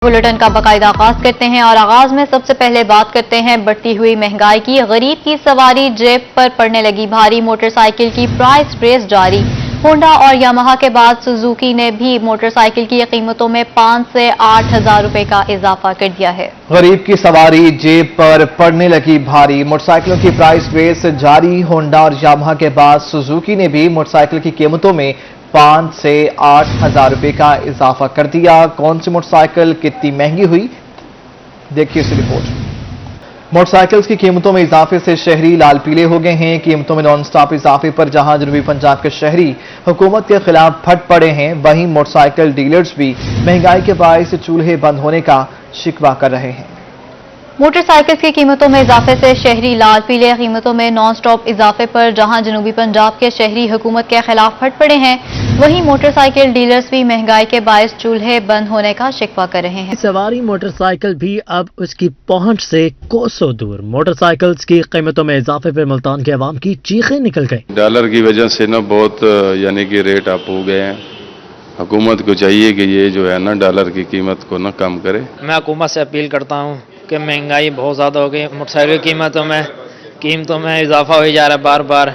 Bulletin کا باقاعدہ آغاز کرتے ہیں اور آغاز میں سب سے پہلے بات کرتے ہیں بڑھتی ہوئی مہنگائی کی۔ غریب کی سواری جیب پر پڑنے لگی بھاری، موٹر سائیکل کی پرائس ریس جاری۔ ہونڈا اور یاماہا کے بعد سوزوکی نے بھی موٹر سائیکل کی قیمتوں میں 5 سے 8 ہزار روپے کا اضافہ کر دیا ہے۔ غریب کی سواری جیب پر پڑنے لگی بھاری، موٹر سائیکلوں کی پرائس ریس جاری۔ ہونڈا اور یاماہا کے بعد سوزوکی نے بھی موٹر سائیکل کی قیمتوں میں 5 سے 8 ہزار روپے کا اضافہ کر دیا۔ کون سی موٹر سائیکل کتنی مہنگی ہوئی، دیکھیے اس رپورٹ۔ موٹر سائیکلز کی قیمتوں میں اضافے سے شہری لال پیلے ہو گئے ہیں۔ قیمتوں میں نان سٹاپ اضافے پر جہاں جنوبی پنجاب کے شہری حکومت کے خلاف پھٹ پڑے ہیں، وہیں موٹر سائیکل ڈیلرز بھی مہنگائی کے باعث چولہے بند ہونے کا شکوہ کر رہے ہیں۔ موٹر سائیکلز کی قیمتوں میں اضافے سے شہری لال پیلے، قیمتوں میں نان سٹاپ اضافے پر جہاں جنوبی پنجاب کے شہری حکومت کے خلاف پھٹ پڑے ہیں، وہیں موٹر سائیکل ڈیلرز بھی مہنگائی کے باعث چولہے بند ہونے کا شکوہ کر رہے ہیں۔ سواری موٹر سائیکل بھی اب اس کی پہنچ سے کوسوں دور۔ موٹر سائیکلز کی قیمتوں میں اضافے پر ملتان کے عوام کی چیخیں نکل گئیں۔ ڈالر کی وجہ سے بہت یعنی کہ ریٹ اپ ہو گئے ہیں۔ حکومت کو چاہیے کہ یہ جو ہے ڈالر کی قیمت کو کم کرے۔ میں حکومت سے اپیل کرتا ہوں کہ مہنگائی بہت زیادہ ہو گئی، موٹر سائیکل قیمتوں میں اضافہ ہو جا رہا ہے بار بار۔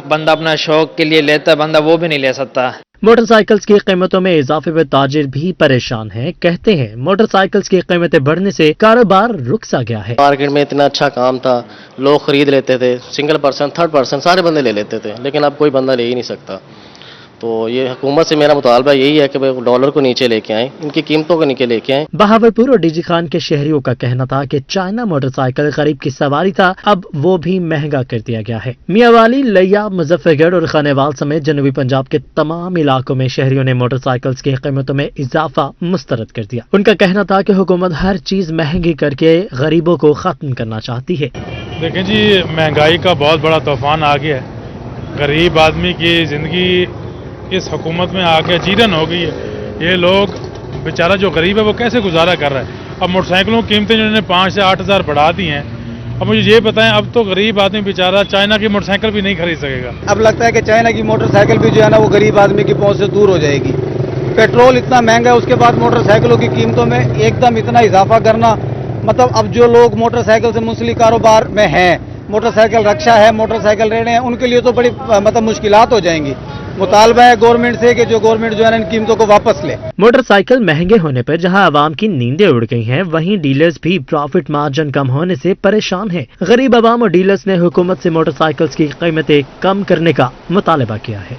بندہ اپنا شوق کے لیے لیتا ہے، بندہ وہ بھی نہیں لے سکتا۔ موٹر سائیکلز کی قیمتوں میں اضافے پر تاجر بھی پریشان ہیں۔ کہتے ہیں موٹر سائیکلز کی قیمتیں بڑھنے سے کاروبار رک سا گیا ہے۔ مارکیٹ میں اتنا اچھا کام تھا، لوگ خرید لیتے تھے، سنگل پرسن، تھرڈ پرسن سارے بندے لے لیتے تھے، لیکن اب کوئی بندہ لے ہی نہیں سکتا۔ تو یہ حکومت سے میرا مطالبہ یہی ہے کہ ڈالر کو نیچے لے کے آئیں، ان کی قیمتوں کو نیچے لے کے آئیں۔ بہاولپور اور ڈی جی خان کے شہریوں کا کہنا تھا کہ چائنا موٹر سائیکل غریب کی سواری تھا، اب وہ بھی مہنگا کر دیا گیا ہے۔ میاں والی، لیا، مظفر گڑھ اور خانیوال سمیت جنوبی پنجاب کے تمام علاقوں میں شہریوں نے موٹر سائیکلز کی قیمتوں میں اضافہ مسترد کر دیا۔ ان کا کہنا تھا کہ حکومت ہر چیز مہنگی کر کے غریبوں کو ختم کرنا چاہتی ہے۔ دیکھیں جی، مہنگائی کا بہت بڑا طوفان آ گیا ہے۔ غریب آدمی کی زندگی اس حکومت میں آ کے چیرن ہو گئی ہے۔ یہ لوگ بیچارہ جو غریب ہے وہ کیسے گزارا کر رہا ہے۔ اب موٹر سائیکلوں کی قیمتیں جنہوں نے 5 سے 8 ہزار بڑھا دی ہیں، اب مجھے یہ بتائیں اب تو غریب آدمی بیچارہ چائنا کی موٹر سائیکل بھی نہیں خرید سکے گا۔ اب لگتا ہے کہ چائنا کی موٹر سائیکل بھی جو ہے وہ غریب آدمی کی پہنچ سے دور ہو جائے گی۔ پیٹرول اتنا مہنگا ہے، اس کے بعد موٹر سائیکلوں کی قیمتوں میں ایک دم اتنا اضافہ کرنا، مطلب اب جو لوگ موٹر سائیکل سے منسلک کاروبار میں ہیں، موٹر سائیکل رکشا ہے، موٹر سائیکل ریڑے ہیں، ان کے لیے تو بڑی مشکلات ہو جائیں گی۔ مطالبہ ہے گورنمنٹ سے کہ جو گورنمنٹ جو ہے ان قیمتوں کو واپس لے۔ موٹر سائیکل مہنگے ہونے پر جہاں عوام کی نیندیں اڑ گئی ہیں، وہیں ڈیلرز بھی پروفٹ مارجن کم ہونے سے پریشان ہیں۔ غریب عوام اور ڈیلرز نے حکومت سے موٹر سائیکلز کی قیمتیں کم کرنے کا مطالبہ کیا ہے۔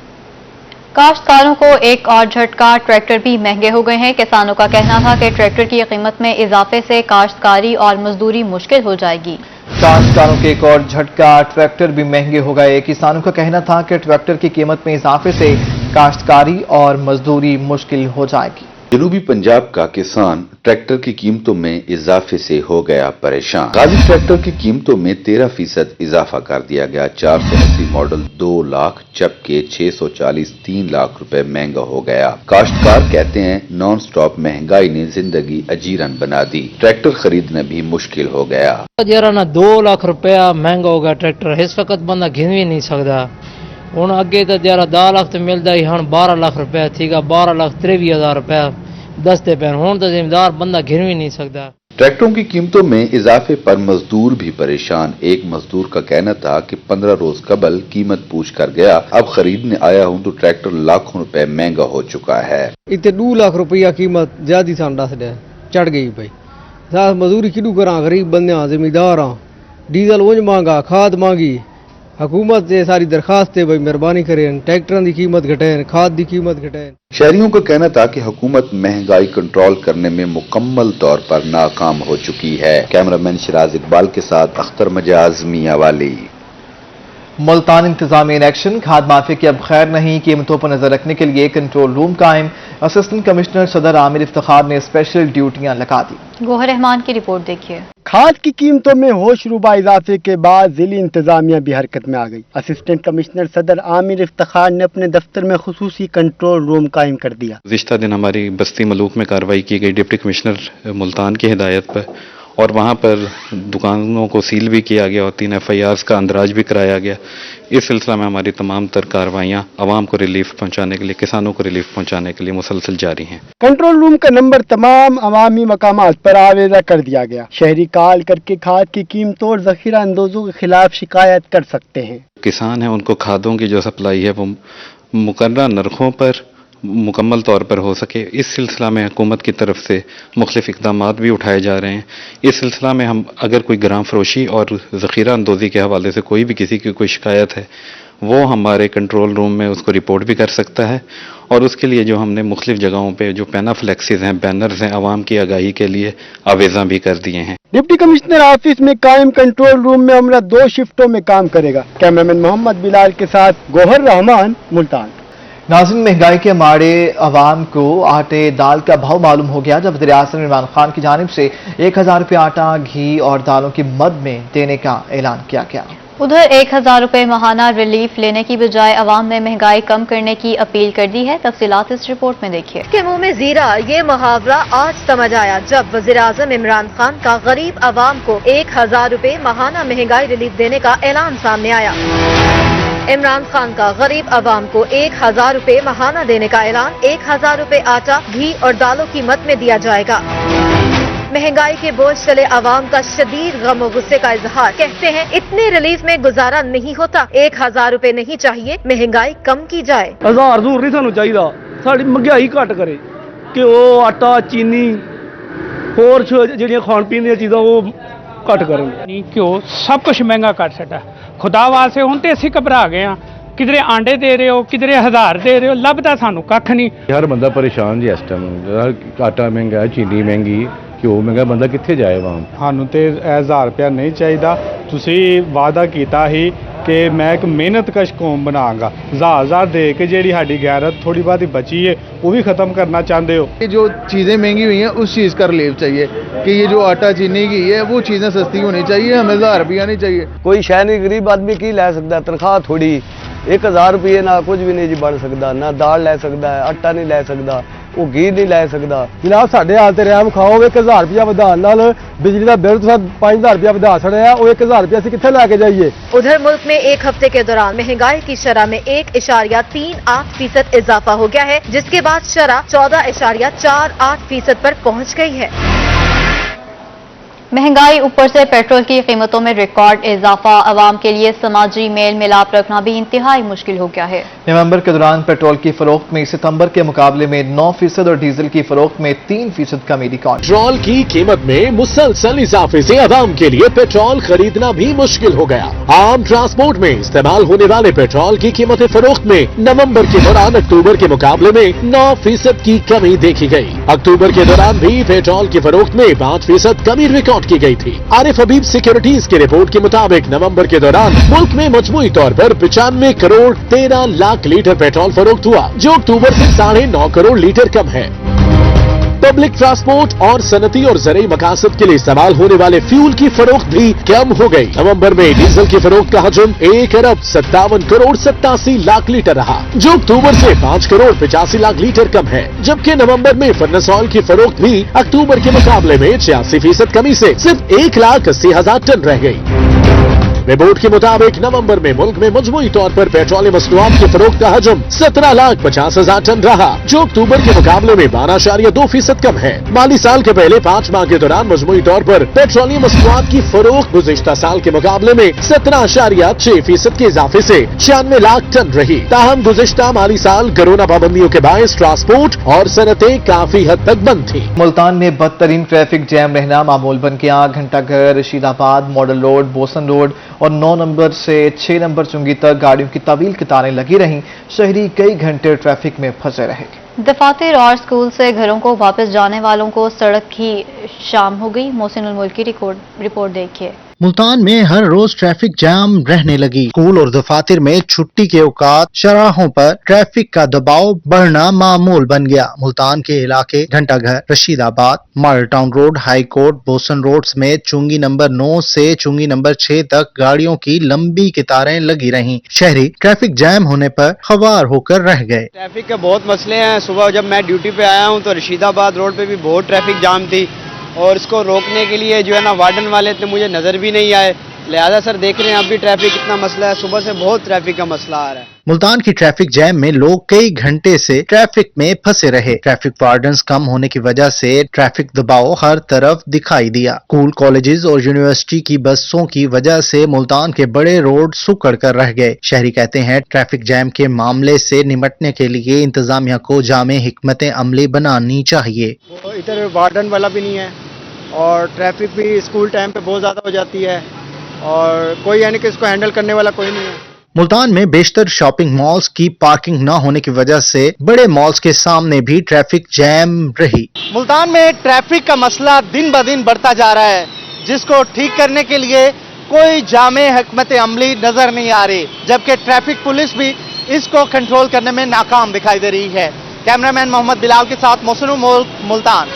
کاشتکاروں کو ایک اور جھٹکا، ٹریکٹر بھی مہنگے ہو گئے ہیں۔ کسانوں کا کہنا تھا کہ ٹریکٹر کی قیمت میں اضافے سے کاشتکاری اور مزدوری مشکل ہو جائے گی۔ کاشتکاروں کے ایک اور جھٹکا، ٹریکٹر بھی مہنگے ہو گئے۔ کسانوں کا کہنا تھا کہ ٹریکٹر کی قیمت میں اضافے سے کاشتکاری اور مزدوری مشکل ہو جائے گی۔ جنوبی پنجاب کا کسان ٹریکٹر کی قیمتوں میں اضافے سے ہو گیا پریشان۔ غازی ٹریکٹر کی قیمتوں میں 13% اضافہ کر دیا گیا۔ 480 ماڈل 2 لاکھ جبکہ 640 3 لاکھ روپے مہنگا ہو گیا۔ کاشتکار کہتے ہیں نان سٹاپ مہنگائی نے زندگی اجیرن بنا دی، ٹریکٹر خریدنا بھی مشکل ہو گیا۔ 2 لاکھ روپیہ مہنگا ہو گیا ٹریکٹر، اس وقت بندہ گھن بھی نہیں سکتا۔ ہوں اگے تو 10 لاکھ تو ملتا ہی، ہوں 12 لاکھ روپیہ تھی گا، 12 لاکھ 23 ہزار روپیہ دستے پہ، ہوں تو زمیندار بندہ گھن بھی نہیں سکتا۔ ٹریکٹروں کی قیمتوں میں اضافے پر مزدور بھی پریشان۔ ایک مزدور کا کہنا تھا کہ 15 روز قبل قیمت پوچھ کر گیا، اب خریدنے آیا ہوں تو ٹریکٹر لاکھوں روپے مہنگا ہو چکا ہے۔ اتنے 2 لاکھ روپیہ قیمت زیادہ سان دس دیا، چڑھ گئی بھائی۔ ساتھ مزدوری کیوں کراں، غریب بندے ہاں، زمیندار ہاں، ڈیزل اونج مانگا، کھاد مانگی۔ حکومت سے ساری درخواست ہے بھائی مہربانی کریں، ٹریکٹروں کی قیمت گھٹائیں، کھاد کی قیمت گھٹائیں۔ شہریوں کا کہنا تھا کہ حکومت مہنگائی کنٹرول کرنے میں مکمل طور پر ناکام ہو چکی ہے۔ کیمرامین شراز اقبال کے ساتھ اختر مجاز، میاں والی۔ ملتان انتظامیہ ان ایکشن، کھاد مافیا کی اب خیر نہیں، قیمتوں پر نظر رکھنے کے لیے کنٹرول روم قائم۔ اسسٹنٹ کمشنر صدر عامر افتخار نے اسپیشل ڈیوٹیاں لگا دی۔ گوہر رحمان کی رپورٹ دیکھیے۔ کھاد کی قیمتوں میں ہوش ربا اضافے کے بعد ضلعی انتظامیہ بھی حرکت میں آ گئی۔ اسسٹنٹ کمشنر صدر عامر افتخار نے اپنے دفتر میں خصوصی کنٹرول روم قائم کر دیا۔ گزشتہ دن ہماری بستی ملوک میں کارروائی کی گئی ڈپٹی کمشنر ملتان کی ہدایت پر، اور وہاں پر دکانوں کو سیل بھی کیا گیا اور 3 FIRs کا اندراج بھی کرایا گیا. اس سلسلہ میں ہماری تمام تر کارروائیاں عوام کو ریلیف پہنچانے کے لیے، کسانوں کو ریلیف پہنچانے کے لیے مسلسل جاری ہیں. کنٹرول روم کا نمبر تمام عوامی مقامات پر آویزہ کر دیا گیا. شہری کال کر کے کھاد کی قیمتوں اور ذخیرہ اندوزوں کے خلاف شکایت کر سکتے ہیں. کسان ہیں، ان کو کھادوں کی جو سپلائی ہے وہ مقررہ نرخوں پر مکمل طور پر ہو سکے، اس سلسلہ میں حکومت کی طرف سے مختلف اقدامات بھی اٹھائے جا رہے ہیں. اس سلسلہ میں ہم اگر کوئی گرام فروشی اور ذخیرہ اندوزی کے حوالے سے کوئی بھی کسی کی کوئی شکایت ہے، وہ ہمارے کنٹرول روم میں اس کو رپورٹ بھی کر سکتا ہے. اور اس کے لیے جو ہم نے مختلف جگہوں پہ جو پینافلیکسز ہیں، بینرز ہیں، عوام کی آگاہی کے لیے آویزاں بھی کر دیے ہیں. ڈپٹی کمشنر آفس میں قائم کنٹرول روم میں عملہ 2 شفٹوں میں کام کرے گا. کیمرامین محمد بلال کے ساتھ گوہر رحمان، ملتان. ناظرین، مہنگائی کے مارے عوام کو آٹے دال کا بھاؤ معلوم ہو گیا جب وزیر اعظم عمران خان کی جانب سے 1000 روپے آٹا، گھی اور دالوں کی مد میں دینے کا اعلان کیا گیا. ادھر 1000 روپے ماہانہ ریلیف لینے کی بجائے عوام نے مہنگائی کم کرنے کی اپیل کر دی ہے. تفصیلات اس رپورٹ میں دیکھیے. کے منہ میں زیرہ، یہ محاورہ آج سمجھ آیا جب وزیر اعظم عمران خان کا غریب عوام کو 1000 روپے ماہانہ مہنگائی ریلیف دینے کا اعلان سامنے آیا. عمران خان کا غریب عوام کو 1000 روپے ماہانہ دینے کا اعلان. 1000 روپے آٹا، گھی اور دالوں کی مد میں دیا جائے گا. مہنگائی کے بوجھ چلے عوام کا شدید غم و غصے کا اظہار. کہتے ہیں اتنے ریلیف میں گزارا نہیں ہوتا، 1000 روپے نہیں چاہیے، مہنگائی کم کی جائے. 1000 ضرور نہیں سانو چاہیے، ساری مہنگائی گھٹ کرے کہ وہ آٹا، چینی اور جہاں کھان پین دیا چیزاں وہ گھٹ کریں. کیوں سب کچھ مہنگا کر چڑا خدا واسطے. ہوں تو اسی گھبرا گئے ہاں، کدھر آنڈے دے رہے ہو، کدھر 1000 دے رہے ہو، لبدا سانو کھ نہیں. ہر بندہ پریشان جی اس ٹائم. آٹا مہنگا، چینی مہنگی، کیوں مہنگا، بندہ کتنے جائے وہاں. سانو تے 1000 روپیہ نہیں چاہیے. تسی وعدہ کیتا ہی کہ میں ایک محنت کش قوم بناؤں گا. 1000 دے کے جیڑی ہاڈی غیرت تھوڑی بہت بچی ہے وہ بھی ختم کرنا چاہتے ہو. جو چیزیں مہنگی ہوئی ہیں اس چیز کا ریلیف چاہیے کہ یہ جو آٹا چینی کی ہے وہ چیزیں سستی ہونی چاہیے. ہمیں 1000 روپیہ نہیں چاہیے. کوئی شہ نہیں، غریب آدمی کی لے سکتا ہے؟ تنخواہ تھوڑی 1000 روپیے نہ کچھ بھی نہیں جی بن سکتا. نہ دال لے سکتا ہے، آٹا نہیں لے سکتا، وہ گھی نہیں لے سکتا. جناب ساڈے حال تے رحم کھاؤ گے کہ 1000 روپیہ ودھان نال بجلی کا بل تو 5000 روپیہ ودھا چھڑیا، وہ 1000 روپیہ اسی کتنے لے کے جائیے. ادھر ملک میں ایک ہفتے کے دوران مہنگائی کی شرح میں 1.38% اضافہ ہو گیا ہے، جس کے بعد شرح 14.48% پر پہنچ گئی ہے. مہنگائی اوپر سے پیٹرول کی قیمتوں میں ریکارڈ اضافہ، عوام کے لیے سماجی میل ملاپ رکھنا بھی انتہائی مشکل ہو گیا ہے. نومبر کے دوران پیٹرول کی فروخت میں ستمبر کے مقابلے میں 9% اور ڈیزل کی فروخت میں 3% کمی ریکارڈ. پیٹرول کی قیمت میں مسلسل اضافے سے عوام کے لیے پیٹرول خریدنا بھی مشکل ہو گیا. عام ٹرانسپورٹ میں استعمال ہونے والے پیٹرول کی قیمت فروخت میں نومبر کے دوران اکتوبر کے مقابلے میں 9% کی کمی دیکھی گئی. اکتوبر کے دوران بھی پیٹرول کی فروخت میں 5% کمی ریکارڈ کی گئی تھی. عارف حبیب سیکیورٹیز کی رپورٹ کے مطابق نومبر کے دوران ملک میں مجموعی طور پر 95 کروڑ 13 لاکھ لیٹر پیٹرول فروخت ہوا، جو اکتوبر سے 9.5 کروڑ لیٹر کم ہے. پبلک ٹرانسپورٹ اور صنعتی اور زرعی مقاصد کے لیے استعمال ہونے والے فیول کی فروخت بھی کم ہو گئی. نومبر میں ڈیزل کی فروخت کا حجم 1 ارب 57 کروڑ 87 لاکھ لیٹر رہا، جو اکتوبر سے 5 کروڑ 85 لاکھ لیٹر کم ہے. جبکہ نومبر میں فرنس آئل کی فروخت بھی اکتوبر کے مقابلے میں 86% کمی سے صرف 1,80,000 ٹن رہ گئی. رپورٹ کے مطابق نومبر میں ملک میں مجموعی طور پر پیٹرولیم مصنوعات کی فروخت کا حجم 17,50,000 ٹن رہا، جو اکتوبر کے مقابلے میں 12.2% کم ہے. مالی سال کے پہلے 5 ماہ کے دوران مجموعی طور پر پیٹرولیم مصنوعات کی فروخت گزشتہ سال کے مقابلے میں 17.6% کے اضافے سے 96 لاکھ ٹن رہی. تاہم گزشتہ مالی سال کورونا پابندیوں کے باعث ٹرانسپورٹ اور صنعتیں کافی حد تک بند تھیں. ملتان میں بدترین ٹریفک جیم رہنا معمول بن گیا. گھنٹہ گھر، Rashidabad, model road, Bosan road اور 9 نمبر سے 6 نمبر چنگی تک گاڑیوں کی طویل قطاریں لگی رہیں. شہری کئی گھنٹے ٹریفک میں پھنسے رہے. دفاتر اور سکول سے گھروں کو واپس جانے والوں کو سڑک کی شام ہو گئی. محسن الملک کی رپورٹ دیکھیے. ملتان میں ہر روز ٹریفک جام رہنے لگی. اسکول اور دفاتر میں چھٹی کے اوقات شاہراہوں پر ٹریفک کا دباؤ بڑھنا معمول بن گیا. ملتان کے علاقے گھنٹہ گھر، Rashidabad, model town road, high court, Bosan road سمیت چنگی نمبر 9 سے چنگی نمبر 6 تک گاڑیوں کی لمبی قطاریں لگی رہیں. شہری ٹریفک جام ہونے پر خوار ہو کر رہ گئے. ٹریفک کے بہت مسئلے ہیں. صبح جب میں ڈیوٹی پہ آیا ہوں تو رشید آباد روڈ پہ بھی بہت ٹریفک جام تھی اور اس کو روکنے کے لیے جو ہے نا وارڈن والے اتنے مجھے نظر بھی نہیں آئے. لہذا سر دیکھ رہے ہیں اب بھی ٹریفک کتنا مسئلہ ہے, صبح سے بہت ٹریفک کا مسئلہ آ رہا ہے. ملتان کی ٹریفک جیم میں لوگ کئی گھنٹے سے ٹریفک میں پھنسے رہے. ٹریفک وارڈنز کم ہونے کی وجہ سے ٹریفک دباؤ ہر طرف دکھائی دیا. اسکول, کالجز اور یونیورسٹی کی بسوں کی وجہ سے ملتان کے بڑے روڈ سکڑ کر رہ گئے. شہری کہتے ہیں ٹریفک جیم کے معاملے سے نمٹنے کے لیے انتظامیہ کو جامع حکمت عملی بنانی چاہیے. ادھر وارڈن والا بھی نہیں ہے اور ٹریفک بھی اسکول ٹائم پہ بہت زیادہ ہو جاتی ہے اور کوئی یعنی کہ اس کو ہینڈل کرنے والا کوئی نہیں ہے. ملتان میں بیشتر شاپنگ مالز کی پارکنگ نہ ہونے کی وجہ سے بڑے مالز کے سامنے بھی ٹریفک جیم رہی. ملتان میں ٹریفک کا مسئلہ دن بدن بڑھتا جا رہا ہے, جس کو ٹھیک کرنے کے لیے کوئی جامع حکمت عملی نظر نہیں آ رہی, جبکہ ٹریفک پولیس بھی اس کو کنٹرول کرنے میں ناکام دکھائی دے رہی ہے. کیمرامین محمد بلال کے ساتھ محسن الملک, ملتان.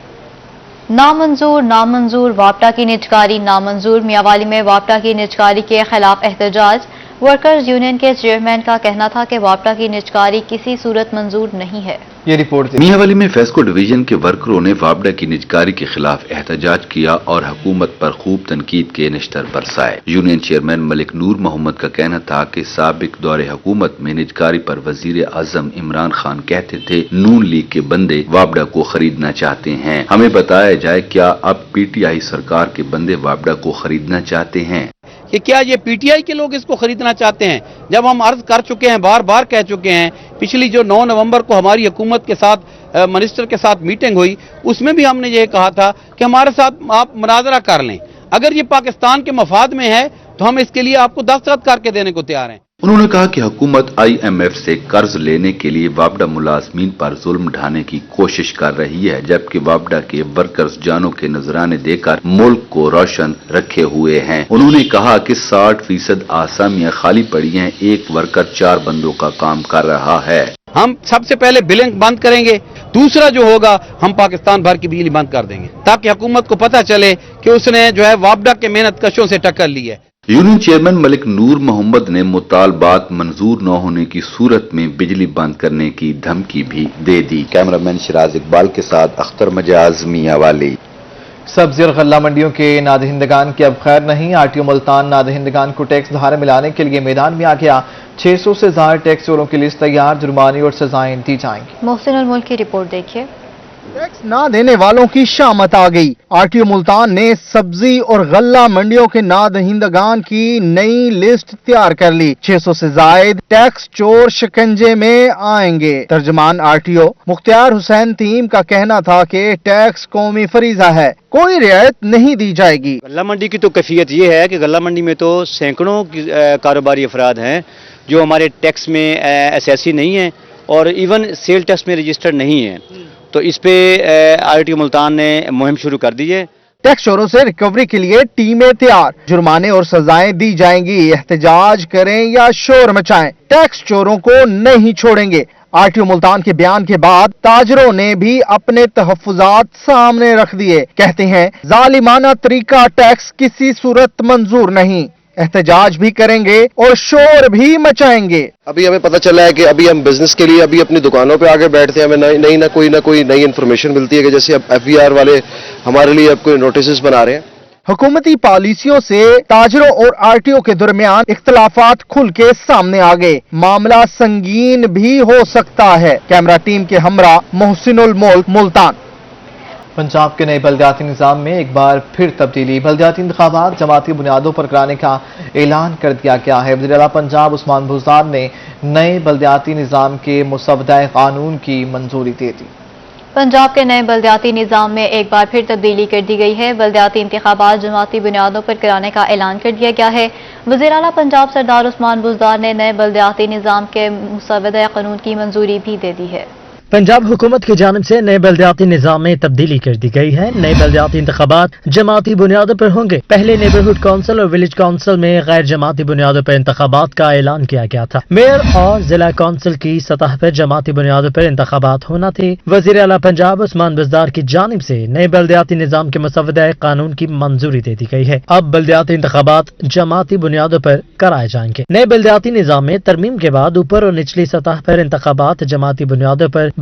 نامنظور وابٹا کی نجکاری نامنظور. میاوالی میں وابٹا کی نجکاری کے خلاف احتجاج. ورکرز یونین کے چیئرمین کا کہنا تھا کہ وابٹا کی نجکاری کسی صورت منظور نہیں ہے. یہ رپورٹ میاوالی میں فیسکو ڈویژن کے ورکروں نے وابڈا کی نجکاری کے خلاف احتجاج کیا اور حکومت پر خوب تنقید کے نشتر برسائے. یونین چیئرمین ملک نور محمد کا کہنا تھا کہ سابق دور حکومت میں نجکاری پر وزیر اعظم عمران خان کہتے تھے نون لیگ کے بندے وابڈا کو خریدنا چاہتے ہیں. ہمیں بتایا جائے کیا اب پی ٹی آئی سرکار کے بندے وابڈا کو خریدنا چاہتے ہیں؟ کہ کیا یہ پی ٹی آئی کے لوگ اس کو خریدنا چاہتے ہیں؟ جب ہم عرض کر چکے ہیں, بار بار کہہ چکے ہیں, پچھلی جو 9 نومبر کو ہماری حکومت کے ساتھ منسٹر کے ساتھ میٹنگ ہوئی, اس میں بھی ہم نے یہ کہا تھا کہ ہمارے ساتھ آپ مناظرہ کر لیں, اگر یہ پاکستان کے مفاد میں ہے تو ہم اس کے لیے آپ کو دستخط کر کے دینے کو تیار ہیں. انہوں نے کہا کہ حکومت آئی ایم ایف سے قرض لینے کے لیے وابڈا ملازمین پر ظلم ڈھانے کی کوشش کر رہی ہے, جبکہ وابڈا کے ورکرز جانوں کے نذرانے دے کر ملک کو روشن رکھے ہوئے ہیں. انہوں نے کہا کہ 60% آسامیاں خالی پڑی ہیں, ایک ورکر 4 بندوں کا کام کر رہا ہے. ہم سب سے پہلے بلنگ بند کریں گے, دوسرا جو ہوگا ہم پاکستان بھر کی بجلی بند کر دیں گے, تاکہ حکومت کو پتہ چلے کہ اس نے جو ہے وابڈا کے محنت کشوں سے ٹکر لی ہے. یونین چیئرمین ملک نور محمد نے مطالبات منظور نہ ہونے کی صورت میں بجلی بند کرنے کی دھمکی بھی دے دی. کیمرامین شراز اقبال کے ساتھ اختر مجاز, میاوالی. سبزی اور غلہ منڈیوں کے نادہندگان کی اب خیر نہیں. آر ٹی او ملتان نادہندگان کو ٹیکس دھارے میں لانے کے لیے میدان میں آ گیا. 600 سے زائد ٹیکس چوروں کی لسٹ تیار, جرمانے اور سزائیں دی جائیں گی. محسن الملک کی رپورٹ دیکھیے. ٹیکس نہ دینے والوں کی شامت آ گئی. آر ٹی او ملتان نے سبزی اور غلہ منڈیوں کے نادہندگان کی نئی لسٹ تیار کر لی. 600 سے زائد ٹیکس چور شکنجے میں آئیں گے. ترجمان آر ٹی او مختار حسین تیم کا کہنا تھا کہ ٹیکس قومی فریضہ ہے, کوئی رعایت نہیں دی جائے گی. غلہ منڈی کی تو کیفیت یہ ہے کہ غلہ منڈی میں تو سینکڑوں کاروباری افراد ہیں جو ہمارے ٹیکس میں اسیسی نہیں ہیں اور ایون سیل ٹیکس میں رجسٹرڈ نہیں ہیں. تو اس پہ آر ٹی او ملتان نے مہم شروع کر دی ہے. ٹیکس چوروں سے ریکوری کے لیے ٹیمیں تیار, جرمانے اور سزائیں دی جائیں گی. احتجاج کریں یا شور مچائیں, ٹیکس چوروں کو نہیں چھوڑیں گے. آر ٹی او ملتان کے بیان کے بعد تاجروں نے بھی اپنے تحفظات سامنے رکھ دیے. کہتے ہیں ظالمانہ طریقہ ٹیکس کسی صورت منظور نہیں, احتجاج بھی کریں گے اور شور بھی مچائیں گے. ابھی ہمیں پتہ چلا ہے کہ ابھی ہم بزنس کے لیے ابھی اپنی دکانوں پہ آگے بیٹھتے ہیں, ہمیں نہ کوئی نئی انفارمیشن ملتی ہے کہ جیسے اب ایف بی آر والے ہمارے لیے اب کوئی نوٹسز بنا رہے ہیں. حکومتی پالیسیوں سے تاجروں اور آر ٹی او کے درمیان اختلافات کھل کے سامنے آ گئے. معاملہ سنگین بھی ہو سکتا ہے. کیمرہ ٹیم کے ہمراہ محسن الملک, ملتان. پنجاب کے نئے بلدیاتی نظام میں ایک بار پھر تبدیلی. بلدیاتی انتخابات جماعتی بنیادوں پر کرانے کا اعلان کر دیا گیا ہے. وزیر اعلیٰ پنجاب عثمان بزدار نے نئے بلدیاتی نظام کے مسودہ قانون کی منظوری دے دی. پنجاب کے نئے بلدیاتی نظام میں ایک بار پھر تبدیلی کر دی گئی ہے. بلدیاتی انتخابات جماعتی بنیادوں پر کرانے کا اعلان کر دیا گیا ہے. وزیر اعلیٰ پنجاب سردار عثمان بزدار نے نئے بلدیاتی نظام کے مسودہ قانون کی منظوری بھی دے دی ہے. پنجاب حکومت کی جانب سے نئے بلدیاتی نظام میں تبدیلی کر دی گئی ہے. نئے بلدیاتی انتخابات جماعتی بنیادوں پر ہوں گے. پہلے نیبرہڈ کونسل اور ولیج کونسل میں غیر جماعتی بنیادوں پر انتخابات کا اعلان کیا گیا تھا. میئر اور ضلع کونسل کی سطح پر جماعتی بنیادوں پر انتخابات ہونا تھے. وزیر اعلیٰ پنجاب عثمان بزدار کی جانب سے نئے بلدیاتی نظام کے مسودہ قانون کی منظوری دے دی گئی ہے. اب بلدیاتی انتخابات جماعتی بنیادوں پر کرائے جائیں گے. نئے بلدیاتی نظام میں ترمیم کے بعد اوپر اور نچلی سطح پر انتخابات جماعتی بنیادوں پر